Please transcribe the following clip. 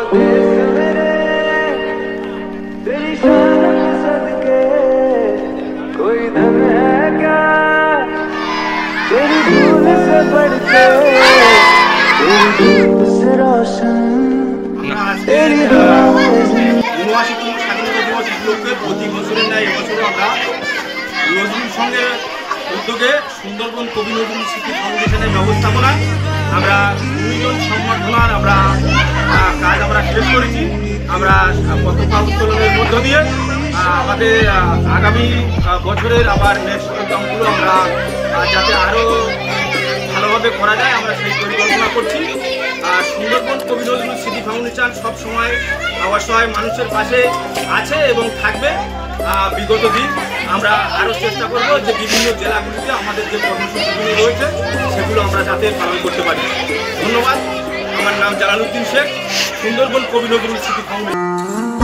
देश मेरे तेरी शान के सदके कोई धन है क्या तेरी धूल से बढ़ के तेरी धूप से रोशन तेरी ঊনআশিতম স্বাধীনতা দিবস উপলক্ষে প্রতি বছরের ন্যায় এবছরও আমরা নজরুল সংঘের উদ্যোগে সুন্দরবন কবি নজরুল স্মৃতি ফাউন্ডেশনের ব্যবস্থাপনায় আমরা 2 জন সম্বর্ধনার কাজ আমরা শেষ করেছি। আমরা পতাকা উত্তোলনের মধ্য দিয়ে আমাদের আগামী বছরের আবার নেক্সট প্রোগ্রামগুলো আমরা যাতে আরও ভালোভাবে করা যায় আমরা সেই পরিকল্পনা করছি। আর সুন্দরবন কবি নজরুল স্মৃতি ফাউন্ডেশন সবসময় অসহায় মানুষের পাশে আছে এবং থাকবে। বিগত দিন আমরা আরও চেষ্টা করব যে বিভিন্ন জেলাগুলিতে আমাদের যে কর্মসূচিগুলো রয়েছে সেগুলো আমরা যাতে পালন করতে পারি। ধন্যবাদ। আমার নাম জালালউদ্দিন শেখ, সুন্দরবন কবি নজরুল স্মৃতি ফাউন্ডেশন।